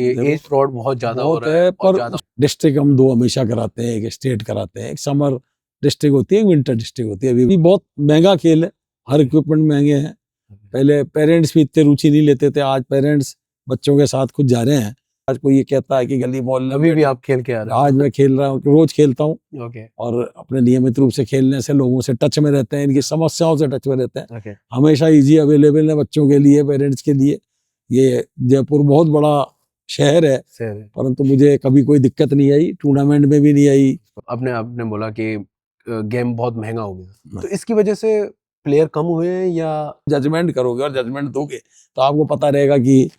As fraud बहुत ज्यादा हो बहुत रहा है है, और पर ज्यादा। डिस्ट्रिक्ट हम 2 हमेशा कराते हैं, एक स्टेट कराते हैं, एक समर डिस्ट्रिक्ट होती है, एक विंटर डिस्ट्रिक्ट होती है। अभी भी बहुत महंगा खेल है, हर इक्विपमेंट महंगे हैं। पहले पेरेंट्स भी इतने रुचि नहीं लेते थे, आज पेरेंट्स बच्चों के साथ खुद जा रहे हैं। आज कोई ये कहता है कि गली मोहल्ले अभी भी आप खेल के आ रहे आज मैं खेल रहा हूँ, रोज खेलता हूँ हो? ओके और अपने नियमित रूप से खेलने से लोगों से टच में रहते हैं, इनकी समस्याओं से टच में रहते हैं। ओके हमेशा इजी अवेलेबल है बच्चों के लिए, पेरेंट्स के लिए। ये जयपुर बहुत बड़ा शहर है, सर, परंतु मुझे कभी कोई दिक्कत नहीं आई, टूर्नामेंट में भी नहीं आई। आपने आपने बोला कि गेम बहुत महंगा हो गया, तो इसकी वजह से प्लेयर कम हुए हैं या जजमेंट करोगे और जजमेंट दोगे तो आपको पता रहेगा कि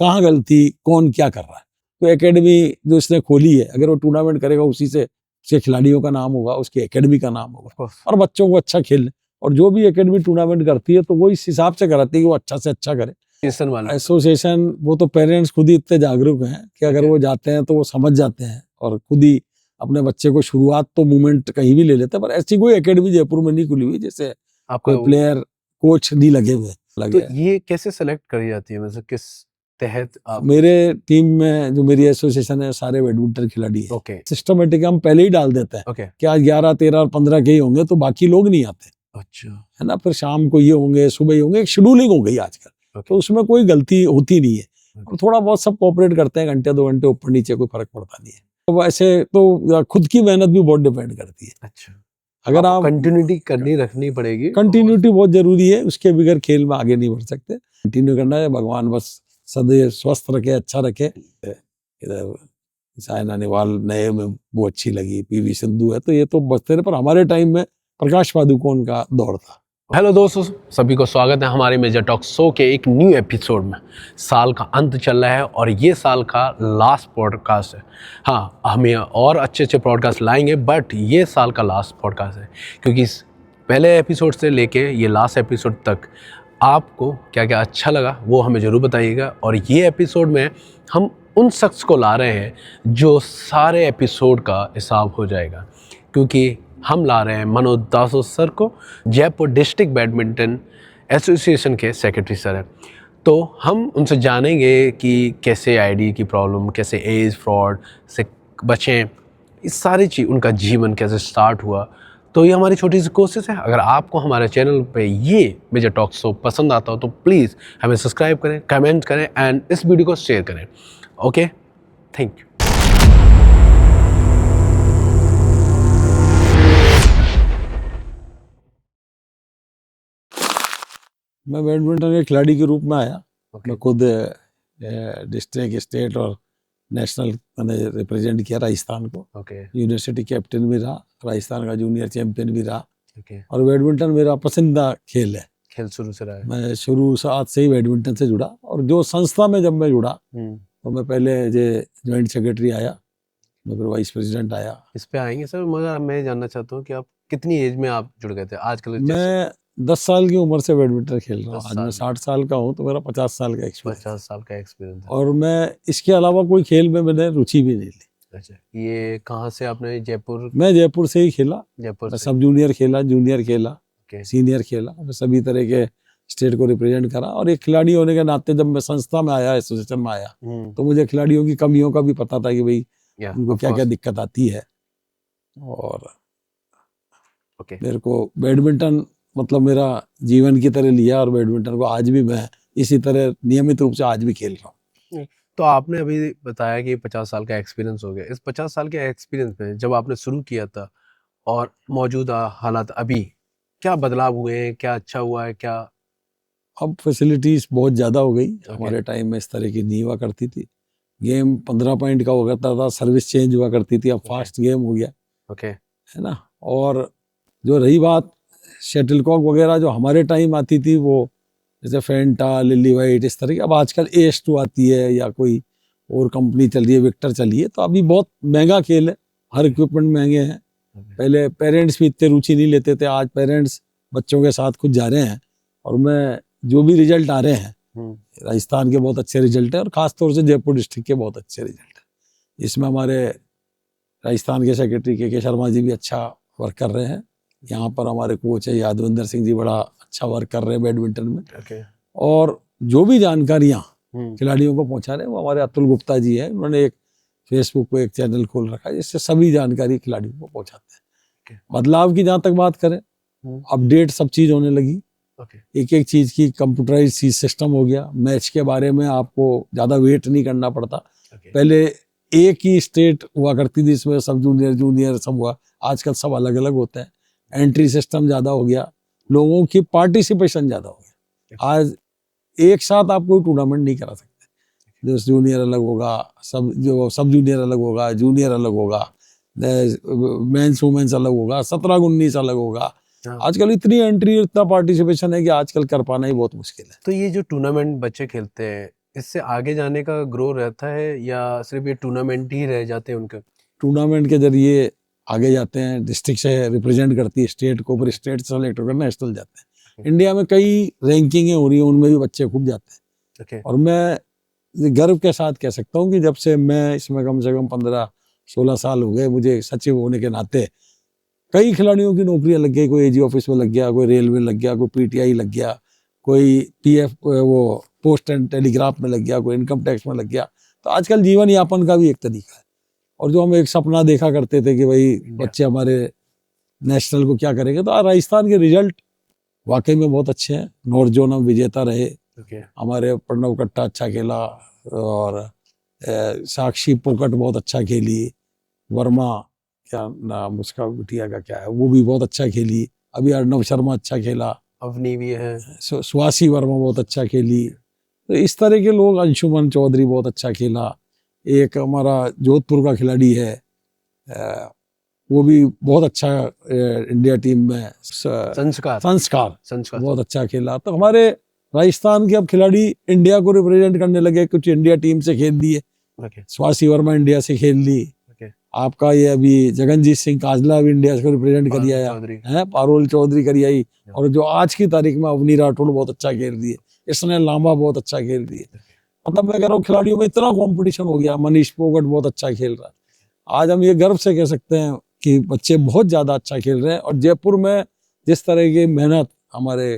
कहाँ गलती, कौन क्या कर रहा है। तो एकेडमी जो इसने खोली है, अगर वो टूर्नामेंट करेगा उसी से उसके खिलाड़ियों का नाम होगा, उसकी एकेडमी का नाम होगा और बच्चों को अच्छा खेलने। और जो भी एकेडमी टूर्नामेंट करती है तो वो इस हिसाब से कराती है कि वो अच्छा से अच्छा करे। एसोसिएशन वो तो पेरेंट्स खुद ही इतने जागरूक हैं कि अगर वो जाते हैं तो वो समझ जाते हैं और खुद ही अपने बच्चे को शुरुआत तो मूवमेंट कहीं भी ले लेते हैं। पर ऐसी कोई एकेडमी जयपुर में नहीं खुली हुई जैसे आपको कोई प्लेयर कोच नहीं लगे हुए। तो ये कैसे सेलेक्ट करी जाती है, मतलब किस तहत आप? मेरे टीम में जो मेरी एसोसिएशन है सारे बैडमिंटन खिलाड़ी हैं। ओके सिस्टमेटिक हम पहले ही डाल देते हैं ओके कि आज 11, 13 और 15 के ही होंगे तो बाकी लोग नहीं आते, अच्छा है ना। फिर शाम को ये होंगे, सुबह ही होंगे, एक शेड्यूलिंग हो गई आजकल। तो उसमें कोई गलती होती नहीं है और थोड़ा बहुत सब कोऑपरेट करते हैं, घंटे 2 घंटे ऊपर नीचे कोई फर्क पड़ता नहीं है। तो वैसे तो खुद की मेहनत भी बहुत डिपेंड करती है। अच्छा, अगर आप कंटिन्यूटी करनी रखनी पड़ेगी, कंटिन्यूटी बहुत जरूरी है, उसके बगैर खेल में आगे नहीं बढ़ सकते। कंटिन्यू करना है, भगवान बस सदैव स्वस्थ रखे, अच्छा रखे। इधर साइना नेहवाल नए में वो अच्छी लगी, पीवी सिंधु है, तो ये तो बचते रहे। पर हमारे टाइम में प्रकाश पादुकोण का दौर था। हेलो दोस्तों, सभी को स्वागत है हमारे मेजर टॉक शो के एक न्यू एपिसोड में। साल का अंत चल रहा है और ये साल का लास्ट पॉडकास्ट है। हाँ, हम ये और अच्छे अच्छे पॉडकास्ट लाएंगे, बट ये साल का लास्ट पॉडकास्ट है क्योंकि इस पहले एपिसोड से लेके ये लास्ट एपिसोड तक आपको क्या क्या अच्छा लगा वो हमें ज़रूर बताइएगा। और ये एपिसोड में हम उन शख्स को ला रहे हैं जो सारे एपिसोड का हिसाब हो जाएगा, क्योंकि हम ला रहे हैं मनोज दासो सर को, जयपुर डिस्ट्रिक्ट बैडमिंटन एसोसिएशन के सेक्रेटरी सर हैं। तो हम उनसे जानेंगे कि कैसे आईडी की प्रॉब्लम, कैसे एज फ्रॉड से बचें, इस सारी चीज़, उनका जीवन कैसे स्टार्ट हुआ। तो ये हमारी छोटी सी कोशिश है। अगर आपको हमारे चैनल पे ये मेजर टॉक शो पसंद आता हो तो प्लीज़ हमें सब्सक्राइब करें, कमेंट करें एंड इस वीडियो को शेयर करें। Okay, thank you. मैं बैडमिंटन के खिलाड़ी के रूप में आया। Okay. मैं खुद डिस्ट्रिक्ट, स्टेट और नेशनल मैंने रिप्रेजेंट किया राजस्थान को। यूनिवर्सिटी कैप्टन भी रहा, राजस्थान का जूनियर चैंपियन भी रहा। और बैडमिंटन मेरा पसंदीदा खेल है, खेल शुरू से रहा है। मैं शुरू से ही बैडमिंटन से जुड़ा और जो संस्था में जब मैं जुड़ा तो मैं पहले ज्वाइंट सेक्रेटरी आया, मैं फिर वाइस प्रेसिडेंट आया। इस पे आएंगे सर, मगर मैं जानना चाहता हूँ कि आप कितनी एज में आप जुड़ गए थे? आजकल मैं 10 साल की उम्र से बैडमिंटन खेल रहा हूँ। आज मैं 60 साल का हूँ तो मेरा 50 साल का एक्सपीरियंस। 50 साल का एक्सपीरियंस है। और मैं इसके अलावा कोई खेल में मैंने रुचि भी नहीं ली। अच्छा, ये कहाँ से आपने? जयपुर? मैं जयपुर से ही खेला। जयपुर मैं सब जूनियर खेला, जूनियर खेला, सीनियर खेला, मैं सभी तरह के स्टेट को रिप्रेजेंट करा। और एक खिलाड़ी होने के नाते जब मैं संस्था में आया, एसोसिएशन में आया, तो मुझे खिलाड़ियों की कमियों का भी पता था कि भाई उनको क्या क्या दिक्कत आती है। और मेरे को बैडमिंटन मतलब मेरा जीवन की तरह लिया और बैडमिंटन को आज भी मैं इसी तरह नियमित रूप से आज भी खेल रहा हूँ। तो आपने अभी बताया कि 50 साल का एक्सपीरियंस हो गया। इस 50 साल के एक्सपीरियंस में जब आपने शुरू किया था और मौजूदा हालात अभी, क्या बदलाव हुए हैं? क्या अच्छा हुआ है? क्या अब फैसिलिटीज बहुत ज़्यादा हो गई। हमारे टाइम में इस तरह की नहीं हुआ करती थी। गेम 15 पॉइंट का हो करता था, सर्विस चेंज हुआ करती थी, अब फास्ट गेम हो गया, है ना। और जो रही बात शटलकॉक वगैरह जो हमारे टाइम आती थी, वो जैसे फेंटा, लिली वाइट, इस तरह की, अब आजकल AS2 आती है या कोई और कंपनी चल रही है, विक्टर चल रही है। तो अभी बहुत महंगा खेल है, हर इक्विपमेंट महंगे हैं। पहले पेरेंट्स भी इतने रुचि नहीं लेते थे, आज पेरेंट्स बच्चों के साथ खुद जा रहे हैं। और मैं जो भी रिजल्ट आ रहे हैं, राजस्थान के बहुत अच्छे रिजल्ट है और खासतौर से जयपुर डिस्ट्रिक्ट के बहुत अच्छे रिजल्ट है। इसमें हमारे राजस्थान के सेक्रेटरी के शर्मा जी भी अच्छा वर्क कर रहे हैं। यहाँ पर हमारे कोच है यादविंदर सिंह जी, बड़ा अच्छा वर्क कर रहे हैं बैडमिंटन में। और जो भी जानकारियाँ खिलाड़ियों को पहुंचा रहे हैं। वो हमारे अतुल गुप्ता जी हैं, उन्होंने एक फेसबुक पे एक चैनल खोल रखा है जिससे सभी जानकारी खिलाड़ियों को पहुंचाते हैं। बदलाव की जहां तक बात करें, अपडेट सब चीज होने लगी, एक एक चीज की कंप्यूटराइज सिस्टम हो गया। मैच के बारे में आपको ज्यादा वेट नहीं करना पड़ता। पहले एक ही स्टेट हुआ करती थी, इसमें सब जूनियर जूनियर सब हुआ, आजकल सब अलग अलग होते हैं। एंट्री सिस्टम ज्यादा हो गया, लोगों की पार्टिसिपेशन ज्यादा हो गया। आज एक साथ आप कोई टूर्नामेंट नहीं करा सकते, जो जूनियर अलग होगा, सब जूनियर अलग होगा, जूनियर अलग होगा, मेंस वुमेन्स अलग होगा, 17-19 अलग होगा। आजकल इतनी एंट्री, इतना पार्टिसिपेशन है कि आजकल कर पाना ही बहुत मुश्किल है। तो ये जो टूर्नामेंट बच्चे खेलते हैं, इससे आगे जाने का ग्रो रहता है या सिर्फ ये टूर्नामेंट ही रह जाते हैं उनके? टूर्नामेंट के जरिए आगे जाते हैं, डिस्ट्रिक्ट से रिप्रेजेंट करती है स्टेट को, फिर स्टेट से सेलेक्ट होकर नेशनल जाते हैं। इंडिया में कई रैंकिंगें हो रही हैं, उनमें भी बच्चे खूब जाते हैं। और मैं गर्व के साथ कह सकता हूँ कि जब से मैं इसमें कम से कम 15-16 साल हो गए मुझे सचिव होने के नाते, कई खिलाड़ियों की नौकरियां लग गई। कोई एजी ऑफिस में लग गया, कोई रेलवे लग गया, कोई पीटीआई लग गया, कोई पीएफ वो पोस्ट एंड टेलीग्राफ में लग गया, कोई इनकम टैक्स में लग गया। तो आजकल जीवन यापन का भी एक तरीका है। और जो हम एक सपना देखा करते थे कि भाई बच्चे हमारे नेशनल को क्या करेंगे, तो राजस्थान के रिजल्ट वाकई में बहुत अच्छे हैं। नॉर्थ जोन हम विजेता रहे, हमारे प्रणव कट्टा अच्छा खेला, और साक्षी पोकट बहुत अच्छा खेली, वर्मा क्या नाम उसका बिटिया का क्या है, वो भी बहुत अच्छा खेली। अभी अर्णव शर्मा अच्छा खेला, अवनी भी है, सुहासी वर्मा बहुत अच्छा खेली। तो इस तरह के लोग, अंशुमन चौधरी बहुत अच्छा खेला। एक हमारा जोधपुर का खिलाड़ी है, वो भी बहुत अच्छा इंडिया टीम में, संस्कार बहुत अच्छा खेला। तो हमारे राजस्थान के अब खिलाड़ी इंडिया को रिप्रेजेंट करने लगे, कुछ इंडिया टीम से खेल दिए। सुहासी वर्मा इंडिया से खेल ली, आपका ये अभी जगनजीत सिंह काजला भी इंडिया को रिप्रेजेंट कर आया है, पारुल चौधरी करी आई। और जो आज की तारीख में अवनी राठौड़ बहुत अच्छा खेल रही है, इसने लांबा बहुत अच्छा खेल रही है। मतलब मैं कह रहा हूँ खिलाड़ियों में इतना कंपटीशन हो गया। मनीष पोगट बहुत अच्छा खेल रहा है। आज हम ये गर्व से कह सकते हैं कि बच्चे बहुत ज्यादा अच्छा खेल रहे हैं। और जयपुर में जिस तरह की मेहनत हमारे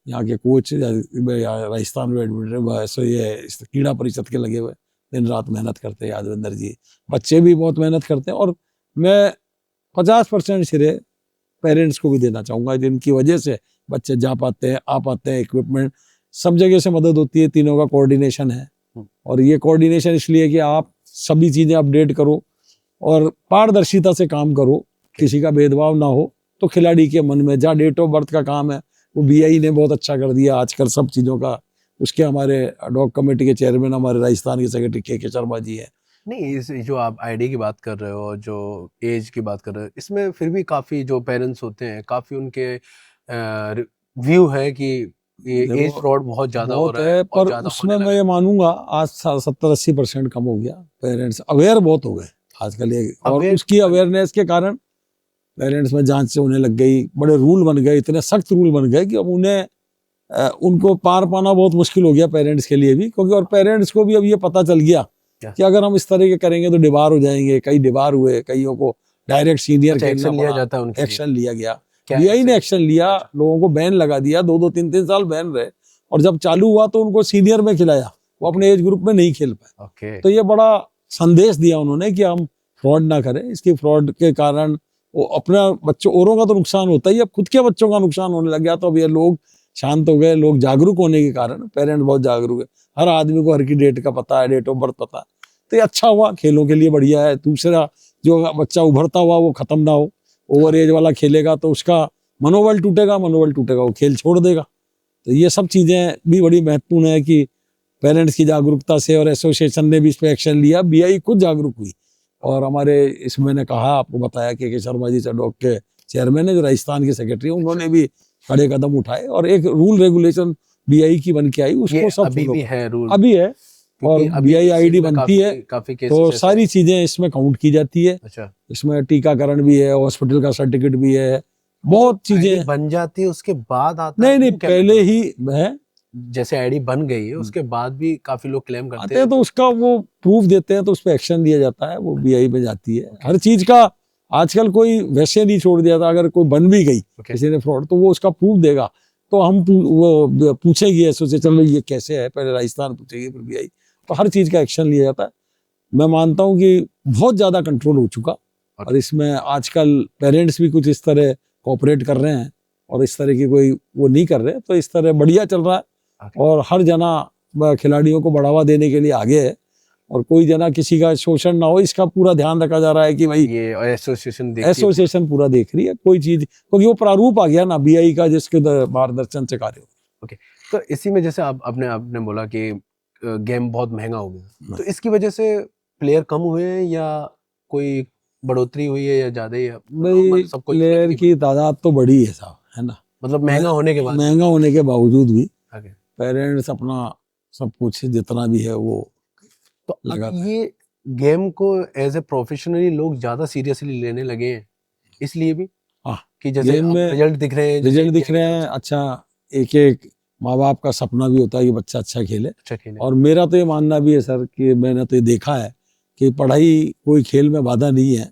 यहाँ के कोच राजस्थान बैडमिंटन ये क्रीड़ा परिषद के लगे हुए, दिन रात मेहनत करते हैं। यादविंदर जी, बच्चे भी बहुत मेहनत करते हैं। और मैं 50% श्रेय पेरेंट्स को भी देना चाहूंगा, जिनकी वजह से बच्चे जा पाते हैं, आ पाते हैं। इक्विपमेंट सब जगह से मदद होती है, तीनों का कोऑर्डिनेशन है। और ये कोऑर्डिनेशन इसलिए कि आप सभी चीजें अपडेट करो और पारदर्शिता से काम करो, किसी का भेदभाव ना हो। तो खिलाड़ी के मन में, जहाँ डेट ऑफ बर्थ का काम है वो बीआई ने बहुत अच्छा कर दिया आजकल सब चीजों का। उसके हमारे डॉग कमेटी के चेयरमैन हमारे राजस्थान के सेक्रेटरी के शर्मा जी है। नहीं, इस जो आप आईडी की बात कर रहे हो, जो एज की बात कर रहे हो, इसमें फिर भी काफ़ी जो पेरेंट्स होते हैं, काफ़ी उनके व्यू है कि ये एज फ्रॉड बहुत ज़्यादा हो रहा है। पर उसमें मैं ये मानूंगा आज 70-80% कम हो गया। पेरेंट्स अवेयर बहुत हो गए आजकल ये, और उसकी अवेयरनेस के कारण पेरेंट्स में जांच से होने लग गई। बड़े रूल बन गए, इतने सख्त रूल बन गए कि अब उनको पार पाना बहुत मुश्किल हो गया पेरेंट्स के लिए भी। क्योंकि और पेरेंट्स को भी अब ये पता चल गया कि अगर हम इस तरह के करेंगे तो डिबार हो जाएंगे। कई डिबार हुए, कईयों को डायरेक्ट सीनियर एक्शन लिया जाता है, एक्शन लिया गया, बीआई ने एक्शन लिया, लोगों को बैन लगा दिया, 2-2, 3-3 साल बैन रहे। और जब चालू हुआ तो उनको सीनियर में खिलाया, वो अपने एज ग्रुप में नहीं खेल पाए। तो ये बड़ा संदेश दिया उन्होंने कि हम फ्रॉड ना करें। इसकी फ्रॉड के कारण वो अपना बच्चों, औरों का तो नुकसान होता ही, अब खुद के बच्चों का नुकसान होने लग गया। तो अब ये लोग शांत हो गए, लोग जागरूक होने के कारण, पेरेंट्स बहुत जागरूक है। हर आदमी को हर की डेट का पता है, डेट ऑफ बर्थ पता है। तो ये अच्छा हुआ, खेलों के लिए बढ़िया है। दूसरा, जो बच्चा उभरता हुआ वो खत्म ना हो, ओवर एज वाला खेलेगा तो उसका मनोबल टूटेगा, वो खेल छोड़ देगा। तो ये सब चीजें भी बड़ी महत्वपूर्ण है कि पेरेंट्स की जागरूकता से, और एसोसिएशन ने भी इस पर एक्शन लिया, बीआई खुद जागरूक हुई। और हमारे इसमें मैंने कहा, आपको बताया कि शर्मा जी डॉग के चेयरमैन है, जो राजस्थान के सेक्रेटरी, उन्होंने भी बड़े कदम उठाए और एक रूल रेगुलेशन बीआई की बन के आई। उसको सब अभी भी है, रूल अभी है, और बीआई आईडी बनती है तो सारी चीजें इसमें काउंट की जाती है। अच्छा, इसमें टीकाकरण भी है, हॉस्पिटल का सर्टिफिकेट भी है, बहुत चीजें बन जाती है। उसके बाद आता नहीं, पहले ही है। जैसे आईडी बन गई है उसके बाद भी काफी लोग क्लेम करते हैं, तो उसका वो प्रूफ देते हैं, तो उस पर एक्शन लिया जाता है, वो बीआई में जाती है। हर चीज का आजकल कोई वैसे नहीं छोड़ दिया था। अगर कोई बन भी गई किसी ने फ्रॉड, तो वो उसका प्रूफ देगा। तो हम वो पूछेगी एसोसिएशन में ये कैसे है, पहले राजस्थान पूछेगी फिर बीआई, तो हर चीज का एक्शन लिया जाता है। मैं मानता हूँ कि बहुत ज्यादा कंट्रोल हो चुका, और इसमें आजकल पेरेंट्स भी कुछ इस तरह कोऑपरेट कर रहे हैं और इस तरह की कोई वो नहीं कर रहे, तो इस तरह बढ़िया चल रहा है। और हर जना खिलाड़ियों को बढ़ावा देने के लिए आगे है, और कोई जना किसी का शोषण ना हो इसका पूरा ध्यान रखा जा रहा है कि भाई ये एसोसिएशन पूरा देख रही है कोई चीज, क्योंकि वो प्रारूप आ गया ना बीआई का जिसके मार्गदर्शन से कार्य हो। ओके, तो इसी में जैसे आपने बोला कि गेम बहुत महंगा हो गया, तो इसकी वजह से प्लेयर कम हुए हैं या कोई बढ़ोतरी हुई है या ज्यादा ही है? भाई प्लेयर की तादाद तो बढ़ी है साहब, है ना, मतलब महंगा होने के बावजूद भी पेरेंट्स अपना सब कुछ जितना भी है वो तो ये गेम को एज ए प्रोफेशनली लोग ज्यादा सीरियसली लेने लगे हैं, इसलिए भी कि जैसे रिजल्ट दिख रहे हैं अच्छा, एक एक माँ बाप का सपना भी होता है कि बच्चा अच्छा खेले। और मेरा तो ये मानना भी है सर कि मैंने तो ये देखा है कि पढ़ाई कोई खेल में बाधा नहीं है,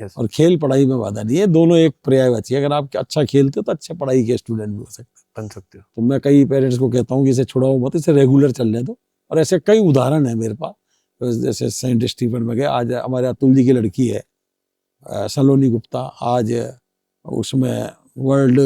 और खेल पढ़ाई में बाधा नहीं है, दोनों एक पर्यायवाची है। अगर आप अच्छा खेलते हो तो अच्छे पढ़ाई के स्टूडेंट भी बन सकते हो। तो मैं कई पेरेंट्स को कहता हूँ कि इसे छुड़ाओ मत, इसे रेगुलर चलने दो। और ऐसे कई उदाहरण है मेरे पास, जैसे सेंट स्टीफन में गए, आज हमारे अतुल जी की लड़की है सलोनी गुप्ता, आज उसमें वर्ल्ड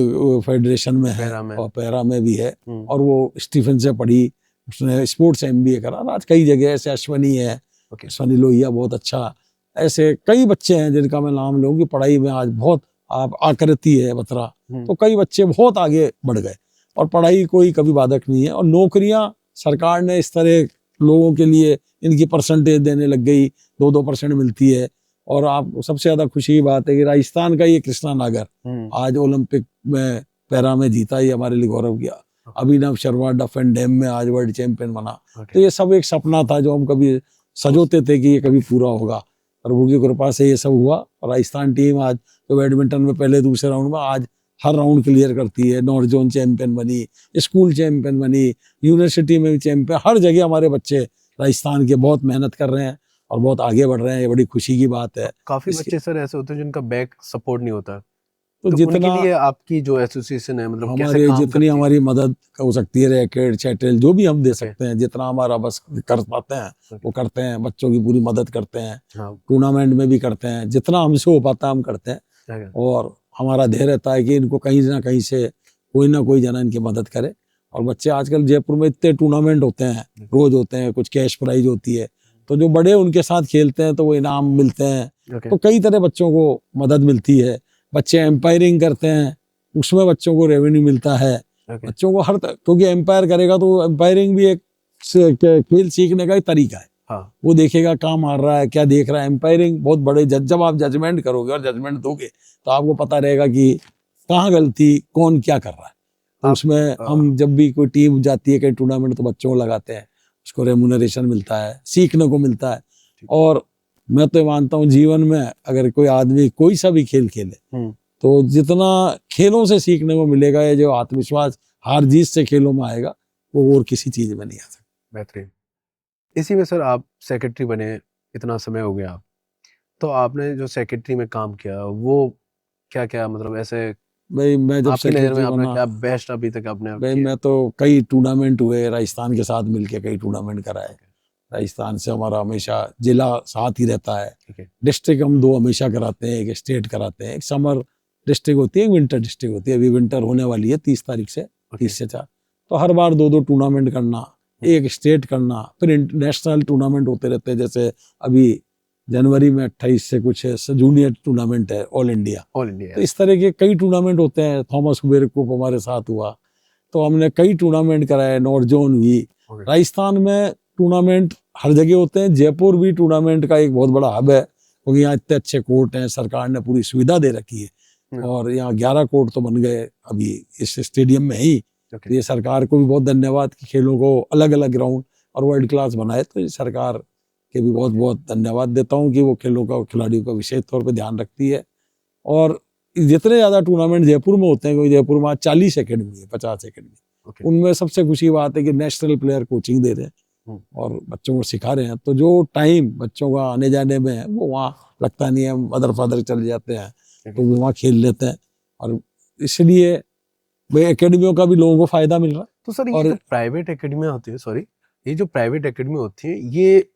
फेडरेशन में है और पैरा में भी है, और वो स्टीफन से पढ़ी, उसने स्पोर्ट्स MBA करा। आज कई जगह ऐसे अश्वनी है, अश्वनी लोहिया बहुत अच्छा, ऐसे कई बच्चे हैं जिनका मैं नाम लूँ कि पढ़ाई में आज बहुत आप आकृति है बतरा, तो कई बच्चे बहुत आगे बढ़ गए, और पढ़ाई कोई कभी बाधक नहीं है। और नौकरियां सरकार ने इस तरह लोगों के लिए इनकी परसेंटेज देने लग गई, 2-2% मिलती है। और आप सबसे ज्यादा खुशी की बात है कि राजस्थान का ये कृष्णा नागर आज ओलंपिक में पैरा में जीता, ये हमारे लिए गौरव किया। अभिनव शर्मा डफ एंड डैम में आज वर्ल्ड चैंपियन बना। तो ये सब एक सपना था जो हम कभी सजोते थे कि ये कभी पूरा होगा, प्रभु की कृपा से ये सब हुआ। और राजस्थान टीम आज तो बैडमिंटन में पहले दूसरे राउंड में आज हर राउंड क्लियर करती है, नॉर्थ जोन चैंपियन बनी, स्कूल चैंपियन बनी, यूनिवर्सिटी में भी चैंपियन, हर जगह हमारे बच्चे राजस्थान के बहुत मेहनत कर रहे हैं और बहुत आगे बढ़ रहे हैं। ये बड़ी खुशी की बात है। काफी बच्चे सर ऐसे होते हैं जिनका बैक सपोर्ट नहीं होता, तो जितना लिए आपकी जो एसोसिएशन है, मतलब हमारे जितनी हमारी मदद हो सकती है, रैकेट चैटल जो भी हम दे सकते हैं, जितना हमारा बस कर पाते हैं वो करते हैं। बच्चों की पूरी मदद करते हैं, टूर्नामेंट में भी करते हैं, जितना हमसे हो पाता है हम करते हैं। और हमारा ध्येय रहता है कि इनको कहीं ना कहीं से कोई ना कोई जना इनकी मदद करे। और बच्चे आजकल जयपुर में इतने टूर्नामेंट होते हैं, रोज होते हैं, कुछ कैश प्राइज होती है, तो जो बड़े उनके साथ खेलते हैं तो वो इनाम मिलते हैं। तो कई तरह बच्चों को मदद मिलती है। बच्चे एम्पायरिंग करते हैं, उसमें बच्चों को रेवेन्यू मिलता है। बच्चों को हर क्योंकि एम्पायर करेगा तो एम्पायरिंग भी एक खेल सीखने का एक तरीका है। वो देखेगा कहाँ मार रहा है, क्या देख रहा है। एम्पायरिंग बहुत बड़े जब आप जजमेंट करोगे और जजमेंट दोगे तो आपको पता रहेगा कि कहाँ गलती, कौन क्या कर रहा है। तो उसमें हम जब भी कोई टीम जाती है कई टूर्नामेंट तो बच्चों को लगाते हैं, उसको रेम्यूनरेशन मिलता है, सीखने को मिलता है। और मैं तो मानता हूँ जीवन में अगर कोई आदमी कोई सा भी खेल खेले तो जितना खेलों से सीखने को मिलेगा, या जो आत्मविश्वास हार जीत से खेलों में आएगा वो और किसी चीज में नहीं आ सकता। बेहतरीन। इसी में सर आप सेक्रेटरी बने, इतना समय हो गया, तो आपने जो सेक्रेटरी में काम किया वो क्या क्या, मतलब ऐसे भाई मैं जब सेक्रेटरी बना क्या बेस्ट अभी तक आपने? भाई मैं तो कई टूर्नामेंट हुए, राजस्थान के साथ मिलके कई टूर्नामेंट कराए। राजस्थान से हमारा हमेशा जिला साथ ही रहता है। डिस्ट्रिक्ट हम 2 हमेशा कराते हैं, एक स्टेट कराते हैं। एक समर डिस्ट्रिक्ट होती है, एक विंटर डिस्ट्रिक्ट होती है। अभी विंटर होने वाली है 30 तारीख से, 30 से 4। तो हर बार 2-2 टूर्नामेंट करना, एक स्टेट करना, फिर इंटरनेशनल टूर्नामेंट होते रहते हैं। जैसे अभी जनवरी में 28 से कुछ जूनियर टूर्नामेंट है, ऑल इंडिया। तो इस तरह के कई टूर्नामेंट होते हैं। थॉमस कुबेर को हमारे साथ हुआ, तो हमने कई टूर्नामेंट कराए। नॉर्थ जोन भी, राजस्थान में टूर्नामेंट हर जगह होते हैं। जयपुर भी टूर्नामेंट का एक बहुत बड़ा हब है, क्योंकि यहाँ इतने अच्छे कोर्ट हैं, सरकार ने पूरी सुविधा दे रखी है। और यहाँ 11 कोर्ट तो बन गए अभी इस स्टेडियम में ही। ये सरकार को भी बहुत धन्यवाद कि खेलों को अलग अलग ग्राउंड और वर्ल्ड क्लास बनाए। तो ये सरकार के भी बहुत बहुत धन्यवाद देता हूँ कि वो खेलों का, खिलाड़ियों का विशेष तौर पर ध्यान रखती है। और जितने ज़्यादा टूर्नामेंट जयपुर में होते हैं, क्योंकि जयपुर में 40 अकेडमी है, 50 अकेडमी, उनमें सबसे खुशी बात है कि नेशनल प्लेयर कोचिंग दे रहे हैं और बच्चों को सिखा रहे हैं। तो जो टाइम बच्चों का आने जाने में है वो वहाँ लगता नहीं है। मदर फादर चले जाते हैं तो वो वहाँ खेल लेते हैं। और इसलिए भाई एकेडमियों का भी लोगों को फायदा मिल रहा है। तो सर, ये जो प्राइवेट एकेडमी होती है, सॉरी, ये जो प्राइवेट एकेडमी होती है, ये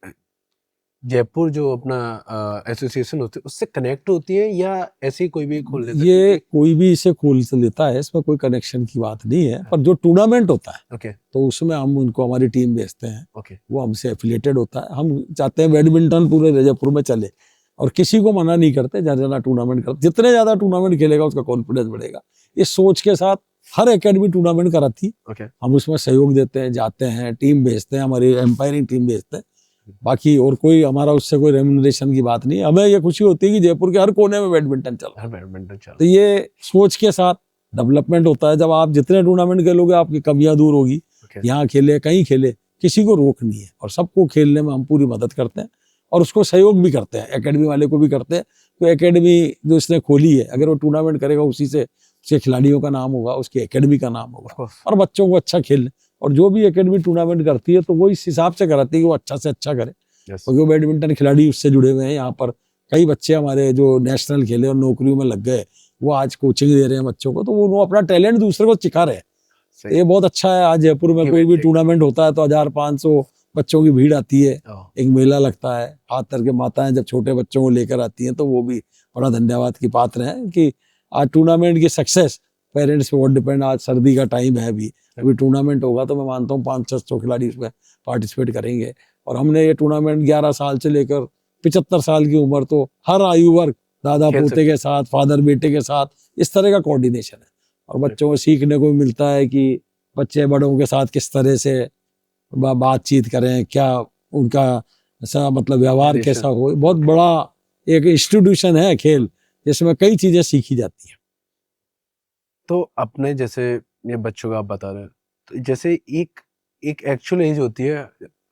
जयपुर जो अपना एसोसिएशन होती है उससे कनेक्ट होती है या ऐसे ही कोई भी खोल लेता है? ये कोई भी इसे खोल लेता है, इसमें कोई कनेक्शन की बात नहीं है। पर जो टूर्नामेंट होता है ओके, तो उसमें हम उनको हमारी टीम भेजते हैं, ओके, वो हमसे एफिलिएटेड होता है। हम चाहते हैं बैडमिंटन पूरे जयपुर में चले और किसी को मना नहीं करते, ज्यादा टूर्नामेंट कर, जितने ज्यादा टूर्नामेंट खेलेगा उसका कॉन्फिडेंस बढ़ेगा। इस सोच के साथ हर एकेडमी टूर्नामेंट कराती है। हम उसमें सहयोग देते हैं, जाते हैं, टीम भेजते हैं, हमारी एम्पायरिंग टीम भेजते हैं। बाकी और कोई हमारा उससे कोई रेम्यूनरेशन की बात नहीं। हमें ये खुशी होती है कि जयपुर के हर कोने में बैडमिंटन चल रहा है। तो ये सोच के साथ डेवलपमेंट होता है। जब आप जितने टूर्नामेंट खेलोगे आपकी कमियां दूर होगी। यहाँ खेले कहीं खेले, किसी को रोक नहीं है और सबको खेलने में हम पूरी मदद करते हैं और उसको सहयोग भी करते हैं, एकेडमी वाले को भी करते हैं। तो एकेडमी जो इसने खोली है, अगर वो टूर्नामेंट करेगा उसी से उसके खिलाड़ियों का नाम होगा, उसकी एकेडमी का नाम होगा और बच्चों को अच्छा खेलने। और जो भी एकेडमी टूर्नामेंट करती है तो वो इस हिसाब से कराती है कि वो अच्छा से अच्छा करे, क्योंकि वो बैडमिंटन खिलाड़ी उससे जुड़े हुए हैं। यहाँ पर कई बच्चे हमारे जो नेशनल खेले और नौकरियों में लग गए, वो आज कोचिंग दे रहे हैं बच्चों को, तो वो अपना टैलेंट दूसरे को सिखा रहे हैं। ये बहुत अच्छा है। आज जयपुर में कोई भी टूर्नामेंट होता है तो 1500 बच्चों की भीड़ आती है, एक मेला लगता है। हाथ तर के माताएं जब छोटे बच्चों को लेकर आती हैं तो वो भी बड़ा धन्यवाद की पात्र है कि आज टूर्नामेंट की सक्सेस पेरेंट्स पे बहुत डिपेंड। आज सर्दी का टाइम है, अभी टूर्नामेंट होगा तो मैं मानता हूँ 500-600 खिलाड़ी इसमें पार्टिसिपेट करेंगे। और हमने ये टूर्नामेंट 11 साल से लेकर 75 साल की उम्र, तो हर आयु वर्ग, दादा पोते के साथ, फादर बेटे के साथ, इस तरह का कोऑर्डिनेशन है। और बच्चों को सीखने को मिलता है कि बच्चे बड़ों के साथ किस तरह से बातचीत करें, क्या उनका ऐसा मतलब व्यवहार कैसा हो। बहुत बड़ा एक इंस्टीट्यूशन है खेल, जिसमें कई चीजें सीखी जाती हैं। तो अपने जैसे ये बच्चों का आप बता रहे हैं, तो जैसे एक एक्चुअल एज होती है,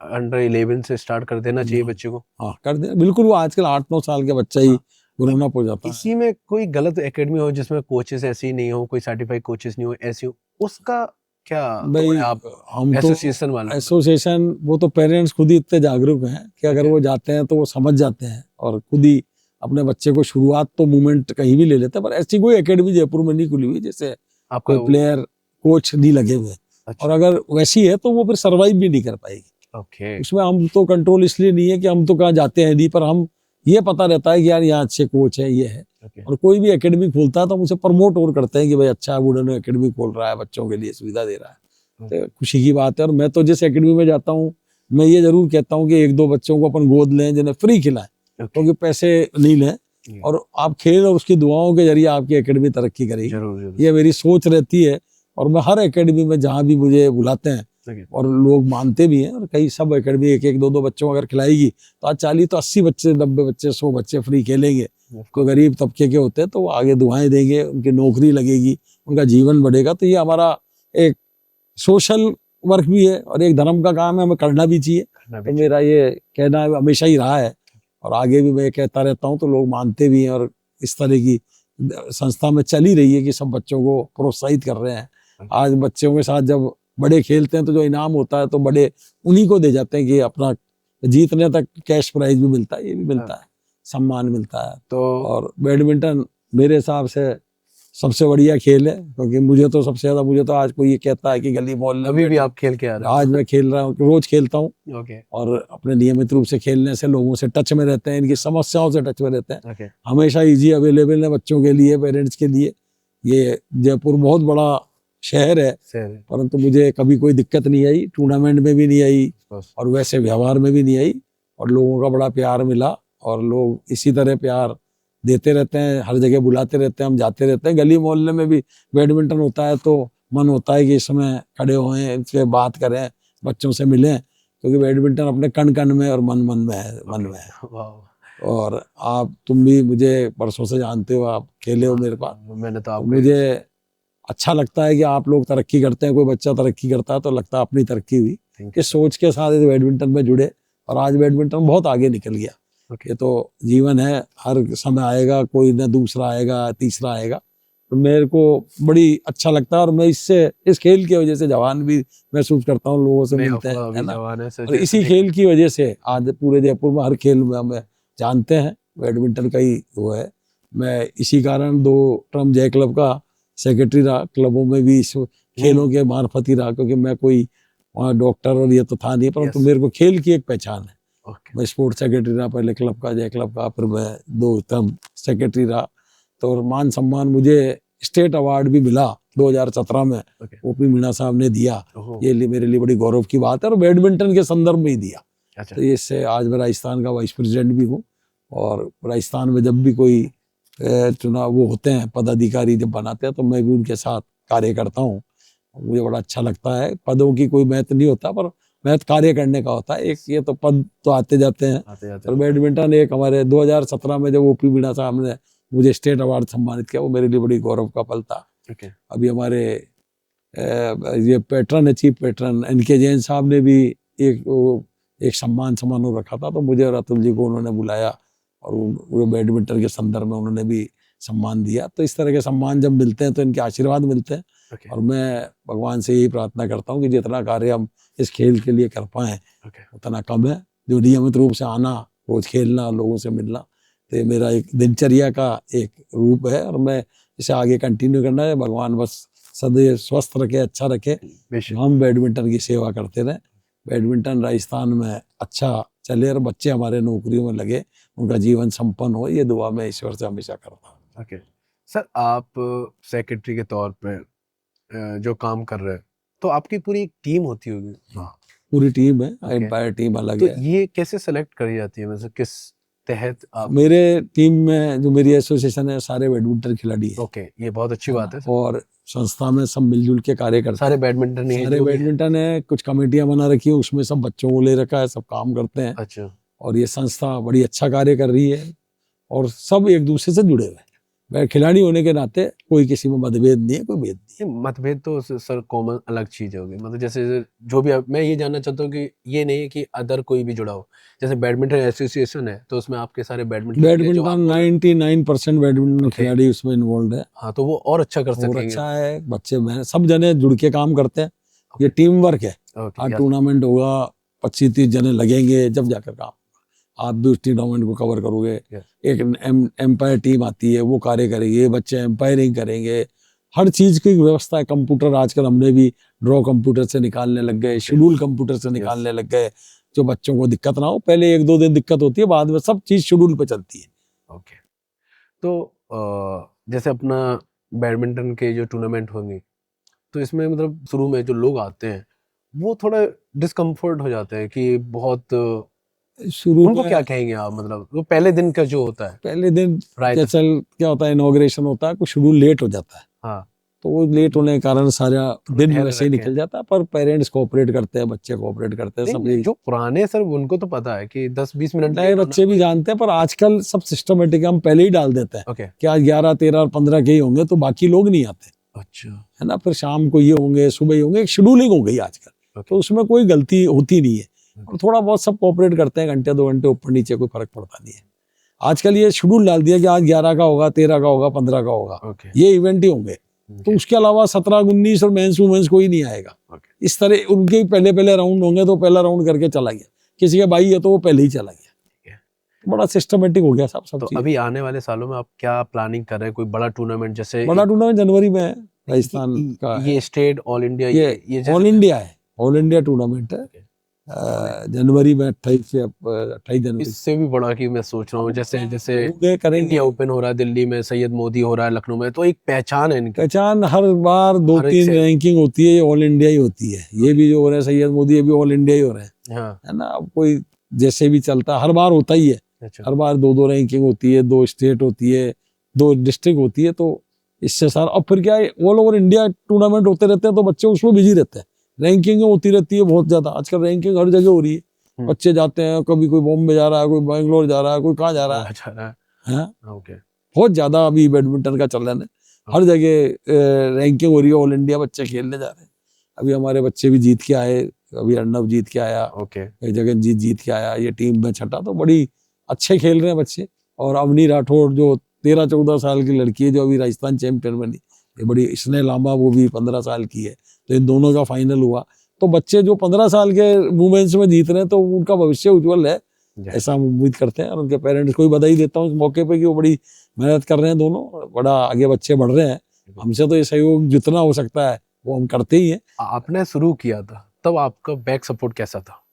अंडर 11 से स्टार्ट कर देना चाहिए बच्चे को। हाँ, कर दे बिल्कुल। वो आजकल 8-9 साल के बच्चा ही ग्रोन अप हो जाता है। इसी में कोई गलत एकेडमी हो जिसमें कोचेस ऐसे ही नहीं हो, कोई सर्टिफाइड कोचेस नहीं हो, ऐसी हो, उसका क्या भाई? आप हम एसोसिएशन वाले, एसोसिएशन, वो तो पेरेंट्स खुद ही इतने जागरूक हैं कि अगर वो जाते हैं तो वो समझ जाते हैं और खुद ही अपने बच्चे को शुरुआत तो मूवमेंट कहीं भी ले लेते हैं। पर ऐसी कोई एकेडमी जयपुर में नहीं खुली हुई जैसे कोई प्लेयर कोच नहीं लगे हुए। और अगर वैसी है तो वो फिर सर्वाइव भी नहीं कर पाएगी। उसमें हम तो कंट्रोल इसलिए नहीं है कि हम तो कहाँ जाते हैं नहीं, पर हम ये पता रहता है कि यार यहाँ अच्छे कोच है, ये है। और कोई भी एकेडमी खोलता है तो हम उसे प्रमोट और करते हैं कि भाई अच्छा है, बूढ़े एकेडमी खोल रहा है, बच्चों के लिए सुविधा दे रहा है, तो खुशी की बात है। और मैं तो जिस एकेडमी में जाता हूँ मैं ये जरूर कहता हूँ कि 1-2 बच्चों को अपन गोद लें, जिन्हें फ्री खिलाएं, क्योंकि पैसे नहीं लें, और आप खेल और उसकी दुआओं के जरिए आपकी एकेडमी तरक्की करेगी। ये मेरी सोच रहती है। और मैं हर एकेडमी में जहाँ भी मुझे बुलाते हैं और लोग मानते भी हैं, और कई सब एकेडमी 1-2 बच्चों अगर खिलाएगी तो आज 40 तो 80 बच्चे, 90 बच्चे, 100 बच्चे फ्री खेलेंगे। कोई गरीब तबके के होते हैं तो वो आगे दुआएं देंगे, उनकी नौकरी लगेगी, उनका जीवन बढ़ेगा। तो ये हमारा एक सोशल वर्क भी है और एक धर्म का काम है, हमें करना भी चाहिए। तो मेरा ये कहना हमेशा ही रहा है और आगे भी मैं कहता रहता हूँ, तो लोग मानते भी हैं। और इस तरह की संस्था में चल ही रही है कि सब बच्चों को प्रोत्साहित कर रहे हैं। आज बच्चों के साथ जब बड़े खेलते हैं तो जो इनाम होता है तो बड़े उन्हीं को दे जाते हैं कि अपना जीतने तक कैश प्राइज भी मिलता है, ये भी मिलता है, सम्मान मिलता है। तो और बैडमिंटन मेरे हिसाब से सबसे बढ़िया खेल है, क्योंकि मुझे तो सबसे ज्यादा, मुझे तो आज कोई ये कहता है कि गली मोहल्ले अभी भी आप खेल के आ रहे हैं? आज मैं खेल रहा हूँ, रोज खेलता हूँ। और अपने नियमित रूप से खेलने से लोगों से टच में रहते हैं, इनकी समस्याओं से टच में रहते हैं। हमेशा इजी अवेलेबल है बच्चों के लिए, पेरेंट्स के लिए। ये जयपुर बहुत बड़ा शहर है, परंतु मुझे कभी कोई दिक्कत नहीं आई, टूर्नामेंट में भी नहीं आई और वैसे व्यवहार में भी नहीं आई। और लोगों का बड़ा प्यार मिला और लोग इसी तरह प्यार देते रहते हैं, हर जगह बुलाते रहते हैं, हम जाते रहते हैं। गली मोहल्ले में भी बैडमिंटन होता है तो मन होता है कि इस समय खड़े होएं, इनसे बात करें, बच्चों से मिलें, क्योंकि बैडमिंटन अपने कण कण में और मन मन में है, मन में है। और तुम भी मुझे परसों से जानते हो, आप खेले हो मेरे पास। मैंने तो मुझे अच्छा लगता है कि आप लोग तरक्की करते हैं, कोई बच्चा तरक्की करता है तो लगता है अपनी तरक्की हुई। कि सोच के साथ बैडमिंटन में जुड़े और आज बैडमिंटन बहुत आगे निकल गया। ये तो जीवन है, हर समय आएगा, कोई ना दूसरा आएगा, तीसरा आएगा। तो मेरे को बड़ी अच्छा लगता है और मैं इस खेल की वजह से जवान भी महसूस करता हूँ, लोगों से मिलते हैं, है ना। और इसी खेल की वजह से आज पूरे जयपुर में हर खेल में हमें जानते हैं, बैडमिंटन का ही वो है। मैं इसी कारण 2 टर्म जय क्लब का सेक्रेटरी रहा, क्लबों में भी खेलों के मार्फत ही रहा, क्योंकि मैं कोई वहाँ डॉक्टर और ये तो था नहीं, परंतु मेरे को खेल की एक पहचान है। मैं स्पोर्ट्स सेक्रेटरी रहा, पहले क्लब का, जय क्लब का, फिर मैं 2 टर्म सेक्रेटरी रहा। तो मान सम्मान मुझे स्टेट अवार्ड भी मिला 2017 में, ओपी मीणा साहब ने दिया। ये मेरे लिए बड़ी गौरव की बात है, और बैडमिंटन के संदर्भ में ही दिया। तो इससे आज मैं राजस्थान का वाइस प्रेसिडेंट भी हूँ, और राजस्थान में जब भी कोई चुनाव वो होते हैं, पदाधिकारी जब बनाते हैं, तो मैं भी उनके साथ कार्य करता हूँ। मुझे बड़ा अच्छा लगता है। पदों की कोई महत्व नहीं होता, पर महत्व कार्य करने का होता है। एक ये तो पद तो आते जाते हैं, और बैडमिंटन एक हमारे 2017 में जब ओपी मीणा साहब ने मुझे स्टेट अवार्ड सम्मानित किया, वो मेरे लिए बड़ी गौरव का पल था। अभी हमारे ये पैटर्न है, चीफ पैटर्न NK जैन साहब ने भी एक सम्मान समारोह रखा था, तो मुझे और अतुल जी को उन्होंने बुलाया, और वो बैडमिंटन के संदर्भ में उन्होंने भी सम्मान दिया। तो इस तरह के सम्मान जब मिलते हैं तो इनके आशीर्वाद मिलते हैं। और मैं भगवान से यही प्रार्थना करता हूँ कि जितना कार्य हम इस खेल के लिए कर पाए उतना कम है। जो नियमित रूप से आना, रोज खेलना, लोगों से मिलना, तो ये मेरा एक दिनचर्या का एक रूप है, और मैं इसे आगे कंटिन्यू करना है। भगवान बस सदैव स्वस्थ रखे, अच्छा रखे, हम बैडमिंटन की सेवा करते रहे, बैडमिंटन राजस्थान में अच्छा चले, और बच्चे हमारे नौकरियों में लगे, उनका जीवन संपन्न हो, ये दुआ मैं ईश्वर से हमेशा करता हूँ। सर, आप सेक्रेटरी के तौर पे जो काम कर रहे हैं, तो आपकी पूरी एक टीम होती होगी? पूरी टीम है, एम्पायर टीम अलग है। तो ये कैसे सेलेक्ट करी जाती है, मतलब किस तहत आप? मेरे टीम में जो मेरी एसोसिएशन है, सारे बैडमिंटन खिलाड़ी है। ये बहुत अच्छी बात है। और संस्था में सब मिलजुल के कार्य करते हैं। सारे बैडमिंटन है। कुछ कमेटियां बना रखी है, उसमें सब बच्चों को ले रखा है, सब काम करते हैं। अच्छा। और ये संस्था बड़ी अच्छा कार्य कर रही है, और सब एक दूसरे से जुड़े हुए हैं। खिलाड़ी होने के नाते कोई किसी में मतभेद नहीं है, कोई भेद नहीं। मतभेद तो सर कॉमन अलग चीज होगी, मतलब जैसे जो भी मैं ये जानना चाहता हूँ कि ये नहीं है कि अदर कोई भी जुड़ा हो। जैसे बैडमिंटन एसोसिएशन है, तो उसमें आपके सारे बैडमिंटन 99% बैडमिंटन खिलाड़ी उसमें इन्वॉल्व है। हाँ, तो वो और अच्छा कर सकेंगे। अच्छा है, बच्चे में सब जने जुड़ के काम करते हैं। ये टीम वर्क है। टूर्नामेंट होगा, 25-30 जने लगेंगे, जब जाकर काम। आप भी उस टूर्नामेंट को कवर करोगे। एक एम्पायर टीम आती है, वो कार्य करेगी, बच्चे एम्पायरिंग करेंगे, हर चीज की व्यवस्था है। कंप्यूटर आजकल हमने भी ड्रॉ कंप्यूटर से निकालने लग गए, शेड्यूल कंप्यूटर से निकालने लग गए, जो बच्चों को दिक्कत ना हो। पहले 1-2 दिन दिक्कत होती है, बाद में सब चीज शेड्यूल पे चलती है। तो जैसे अपना बैडमिंटन के जो टूर्नामेंट होंगे, तो इसमें मतलब शुरू में जो लोग आते हैं वो थोड़ा डिस्कम्फर्ट हो जाते हैं कि बहुत शुरू उनको क्या कहेंगे आप, मतलब वो पहले दिन का जो होता है? पहले दिन क्या होता है, इनॉग्रेशन होता है, कुछ शेड्यूल लेट हो जाता है। हाँ, तो वो लेट होने के कारण सारा दिन वैसे ही निकल जाता है। पर पेरेंट्स कोऑपरेट करते हैं, बच्चे कोऑपरेट करते हैं, सब। जो पुराने सर उनको तो पता है कि 10-20 मिनट नए बच्चे भी जानते हैं, पर आजकल सब सिस्टमेटिक हम पहले ही डाल देते हैं कि आज 11, 13 और 15 के ही होंगे, तो बाकी लोग नहीं आते। अच्छा, है ना। फिर शाम को ये होंगे, सुबह ही होंगे, एक शेड्यूलिंग हो गई आजकल। तो उसमें कोई गलती होती नहीं है, और थोड़ा बहुत सब कोऑपरेट करते हैं। घंटे 2 घंटे ऊपर नीचे कोई फर्क पड़ता नहीं है। आजकल ये शेड्यूल डाल दिया कि आज 11 का होगा, 13 का होगा, 15 का होगा, ये इवेंट ही होंगे। तो उसके अलावा 17, 19 और मेंस वुमेन्स कोई नहीं आएगा। इस तरह उनके पहले राउंड होंगे, तो पहला राउंड करके चला गया। किसी का भाई है तो वो पहले ही चला गया। बड़ा सिस्टमेटिक हो गया सब। तो अभी आने वाले सालों में आप क्या प्लानिंग कर रहे हैं? कोई बड़ा टूर्नामेंट? जैसे बड़ा टूर्नामेंट जनवरी में है राजस्थान का। ये स्टेट ऑल इंडिया, ये ऑल इंडिया है, ऑल इंडिया टूर्नामेंट है। जनवरी में 28 जनवरी। इससे भी बड़ा कि मैं सोच रहा हूँ, जैसे इंडिया ओपन हो रहा है दिल्ली में, सैयद मोदी हो रहा है लखनऊ में, तो एक पहचान है इनकी। पहचान हर बार 2-3 रैंकिंग होती है, ये ऑल इंडिया ही होती है। ये भी जो हो रहे हैं सैयद मोदी, ये भी ऑल इंडिया ही हो रहे हैं। हाँ। है ना। अब कोई जैसे भी चलता है, हर बार होता ही है। अच्छा। हर बार 2-2 रैंकिंग होती है, 2 स्टेट होती है, 2 डिस्ट्रिक्ट होती है। तो इससे सारा, अब फिर क्या है, ऑल ओवर इंडिया टूर्नामेंट होते रहते हैं, तो बच्चे उसमें बिजी रहते हैं। रैंकिंग होती रहती है बहुत ज्यादा। आजकल रैंकिंग हर जगह हो रही है। बच्चे जाते हैं, कभी कोई बॉम्बे जा रहा है, कोई बैंगलोर जा रहा है, कोई कहाँ जा रहा है। बहुत ज्यादा अभी बैडमिंटन का चलन है, हर जगह रैंकिंग हो रही है। ऑल इंडिया बच्चे खेलने जा रहे हैं। अभी हमारे बच्चे भी जीत के आए, अभी अर्णव जीत के आया, जगनजीत जीत के आया, ये टीम में छठा। तो बड़ी अच्छे खेल रहे हैं बच्चे। और अवनी राठौड़ जो 13-14 साल की लड़की है, जो अभी राजस्थान चैंपियन बनी, ये बड़ी स्नेह लांबा, वो भी 15 साल की है। तो इन दोनों का फाइनल हुआ। तो बच्चे जो 15 साल के वुमेन्स में जीत रहे हैं, तो उनका भविष्य उज्जवल है, ऐसा हम उम्मीद करते हैं। और उनके पेरेंट्स को भी बधाई देता हूँ इस मौके पे कि वो बड़ी मेहनत कर रहे हैं दोनों, बड़ा आगे बच्चे बढ़ रहे हैं। हमसे तो ये सहयोग जितना हो सकता है वो हम करते ही हैं। आपने शुरू किया था तब आपका बैक सपोर्ट कैसा था?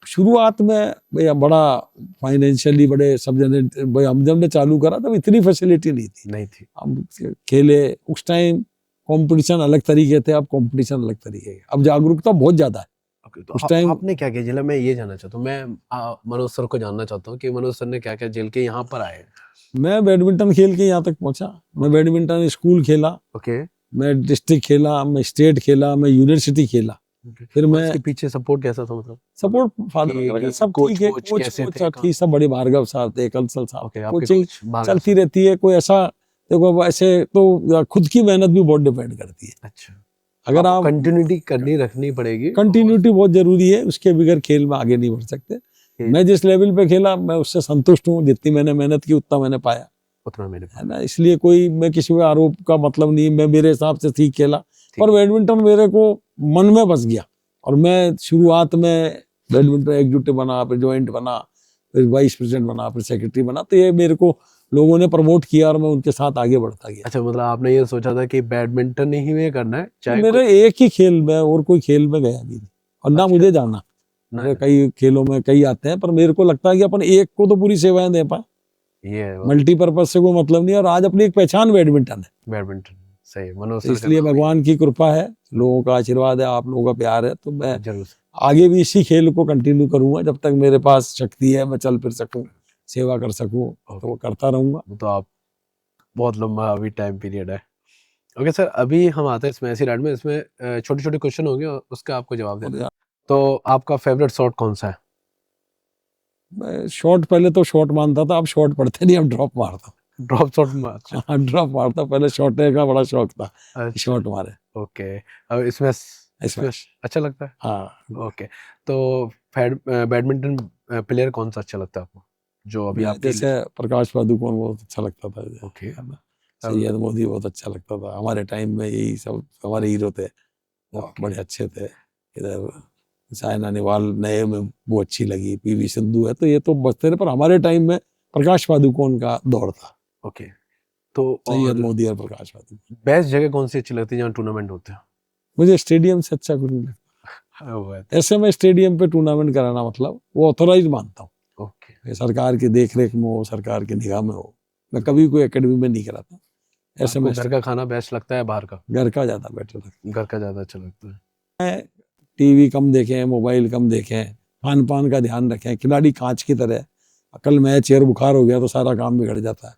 शुरुआत में भैया बड़ा फाइनेंशियली बड़े सब जने भाई, हम जब ने चालू करा तब इतनी फैसिलिटी नहीं थी। हम खेले उस टाइम, कंपटीशन अलग तरीके थे, अब कंपटीशन अलग तरीके है, अब जागरूकता बहुत ज्यादा है। तो उस टाइम आपने क्या किया जेल में, ये जानना चाहता हूँ मैं। मनोज सर को जानना चाहता हूँ कि मनोज सर ने क्या क्या जेल के यहाँ पर आए। मैं बैडमिंटन खेल के यहाँ तक पहुंचा। मैं बैडमिंटन स्कूल खेला, ओके। मैं डिस्ट्रिक्ट खेला, मैं स्टेट खेला, मैं यूनिवर्सिटी खेला। फिर मैं इसके पीछे सपोर्ट कैसा था, मतलब सपोर्ट फादर वगैरह सब ठीक है, कोच ठीक, सब बड़े भार्गव साहब थे, कंसल साहब, कोचिंग चलती रहती है। कोई ऐसा देखो, ऐसे तो खुद की मेहनत भी बहुत डिपेंड करती है। अच्छा, अगर आप कंटिन्यूटी करनी रखनी पड़ेगी, कंटिन्यूटी बहुत जरूरी है, उसके बगैर खेल में आगे नहीं बढ़ सकते। मैं जिस लेवल पे खेला मैं उससे संतुष्ट हूँ, जितनी मैंने मेहनत की उतना मैंने पाया, उतना मैंने है ना। इसलिए कोई मैं किसी में आरोप का मतलब नहीं, मैं मेरे हिसाब से ठीक खेला, पर बैडमिंटन मेरे को मन में बस गया। और मैं शुरुआत में बैडमिंटन एग्जीक्यूटिव बना, फिर ज्वाइंट बना, फिर वाइस प्रेसिडेंट बना, फिर सेक्रेटरी बना, तो ये मेरे को लोगों ने प्रमोट किया और मैं उनके साथ आगे बढ़ता गया। अच्छा, मतलब आपने ये सोचा था कि बैडमिंटन ही में करना है, चाहे मेरे एक ही खेल में, और कोई खेल में गया भी नहीं, और ना मुझे जाना। कई खेलों में कई आते हैं, पर मेरे को लगता है कि अपन एक को तो पूरी सेवाएं दे पाए, ये मल्टीपर्पज से कोई मतलब नहीं है। और आज अपनी एक पहचान बैडमिंटन है। बैडमिंटन सही, मनोज तो इसलिए भगवान की कृपा है, लोगों का आशीर्वाद है, आप लोगों का प्यार है, तो मैं जरूर आगे भी इसी खेल को कंटिन्यू करूंगा जब तक मेरे पास शक्ति है, मैं चल फिर सकूं, सेवा कर सकूं, तो वो करता रहूंगा। तो आप बहुत लंबा अभी टाइम पीरियड है। ओके सर, अभी हम आते हैं इसमें ऐसी राइड में, इसमें छोटे छोटे क्वेश्चन होंगे और उसका आपको जवाब देना है। तो आपका फेवरेट शॉट कौन सा है? मैं शॉट पहले तो शॉट मानता था, अब शॉट पढ़ते नहीं, अब ड्रॉप मारता। ड्रॉप शॉट मारता? हाँ, ड्रॉप मारता, पहले शॉट का बड़ा शौक था, शॉट मारे। ओके, अब इसमें अच्छा लगता है। हाँ, ओके, तो बैडमिंटन प्लेयर कौन सा अच्छा लगता है आपको, जो अभी आप? जैसे प्रकाश पादुकोण बहुत अच्छा लगता था। ओके, सैयद मोदी बहुत अच्छा लगता था, हमारे टाइम में यही सब हमारे हीरो थे, बड़े अच्छे थे। इधर साइना नेहवाल नए में वो अच्छी लगी, पीवी सिंधु है, तो ये तो बचते रहे, पर हमारे टाइम में प्रकाश पादुकोण का दौर था। ओके, तो सैयद मोदी और प्रकाश पादुकोण। बेस्ट जगह कौन सी अच्छी लगती है जहाँ टूर्नामेंट होते हैं? मुझे स्टेडियम से अच्छा कुछ नहीं लगता। ऐसे में स्टेडियम पे टूर्नामेंट कराना मतलब वो ऑथोराइज मानता हूँ। ओके, सरकार की देखरेख में हो, सरकार की निगाह में हो। मैं कभी कोई एकेडमी में नहीं कराता। ऐसे में घर का खाना बेस्ट लगता है बाहर का? घर का ज्यादा बेटर लगता है, घर का ज्यादा अच्छा लगता है। टीवी कम देखें, मोबाइल कम देखें, खान पान का ध्यान रखें। खिलाड़ी कांच की तरह, कल मैच एयर बुखार हो गया तो सारा काम बिगड़ जाता है।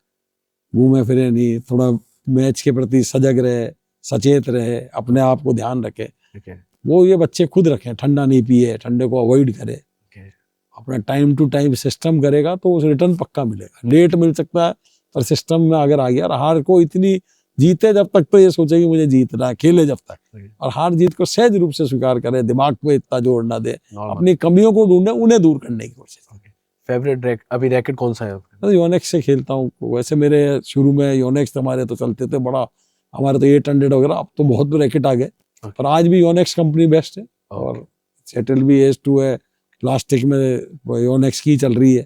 घूमे फिरे नहीं, थोड़ा मैच के प्रति सजग रहे, सचेत रहे, अपने आप को ध्यान रखे। वो ये बच्चे खुद रखें, ठंडा नहीं पिए, ठंडे को अवॉइड करे, अपना टाइम टू टाइम सिस्टम करेगा तो उस रिटर्न पक्का मिलेगा। लेट मिल सकता है पर सिस्टम में अगर आ गया। और हार को इतनी जीते जब तक तो ये सोचे कि मुझे जीतना है, खेले जब तक, और हार जीत को सहज रूप से स्वीकार करे, दिमाग पे इतना जोर ना दे, अपनी कमियों को ढूंढे, उन्हें दूर करने की कोशिश। फेवरेट अभी रैकेट कौन सा है आपका? योनेक्स से खेलता हूँ। वैसे मेरे शुरू में योनेक्स हमारे तो चलते थे, बड़ा हमारे तो 800 वगैरह, अब तो बहुत रैकेट आ गए, पर आज भी योनेक्स कंपनी बेस्ट है। और सेटल भी S2 है, प्लास्टिक में योनेक्स की चल रही है,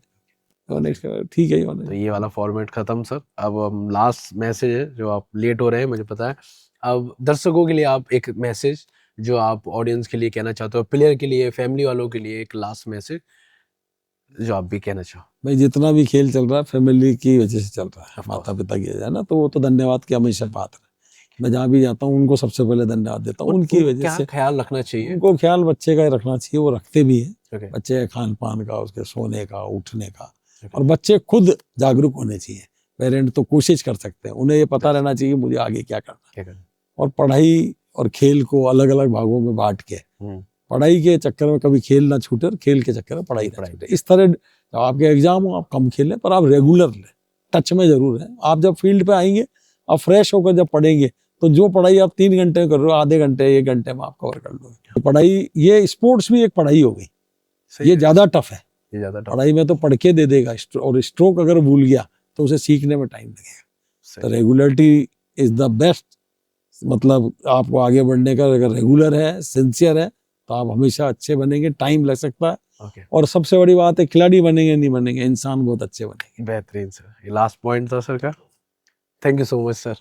योनेक्स ठीक है योनेक्स। तो ये वाला फॉर्मेट खत्म सर। अब हम लास्ट मैसेज है, जो आप लेट हो रहे हैं मुझे पता है, अब दर्शकों के लिए आप एक मैसेज जो आप ऑडियंस के लिए कहना चाहते हो, प्लेयर के लिए, फैमिली वालों के लिए, एक लास्ट मैसेज जो आप भी कहना चाहो। भाई जितना भी खेल चल रहा है फैमिली की वजह से चल रहा है, माता पिता की है ना, तो वो तो धन्यवाद की हमेशा बात है। मैं जहाँ भी जाता हूँ उनको सबसे पहले धन्यवाद देता हूँ, उनकी वजह से। ख्याल रखना चाहिए उनको, ख्याल बच्चे का रखना चाहिए, वो रखते भी हैं। बच्चे के खान पान का, उसके सोने का, उठने का, और बच्चे खुद जागरूक होने चाहिए। पेरेंट तो कोशिश कर सकते हैं, उन्हें ये पता रहना चाहिए मुझे आगे क्या करना है। और पढ़ाई और खेल को अलग अलग भागों में बांट के, पढ़ाई के चक्कर में कभी खेल ना छूटे और खेल के चक्कर में पढ़ाई ना छूटे। इस तरह आपके एग्जाम हो, आप कम खेलें पर आप रेगुलर टच में जरूर हैं। आप जब फील्ड पे आएंगे, आप फ्रेश होकर जब पढ़ेंगे, तो जो पढ़ाई आप 3 घंटे में कर रहे हो, आधे घंटे 1 घंटे में आप कवर कर लो। पढ़ाई, ये स्पोर्ट्स भी एक पढ़ाई हो गई, ये ज्यादा टफ है। पढ़ाई में तो पढ़ के दे देगा, और स्ट्रोक अगर भूल गया तो उसे सीखने में टाइम लगेगा। तो रेगुलरिटी इज द बेस्ट। मतलब आपको आगे बढ़ने का अगर रेगुलर है, सिंसियर है, तो आप हमेशा अच्छे बनेंगे। टाइम लग सकता है, और सबसे बड़ी बात है, खिलाड़ी बनेंगे नहीं बनेंगे, इंसान बहुत अच्छे बनेंगे। बेहतरीन सर, ये लास्ट पॉइंट था सर का। Thank you so much sir.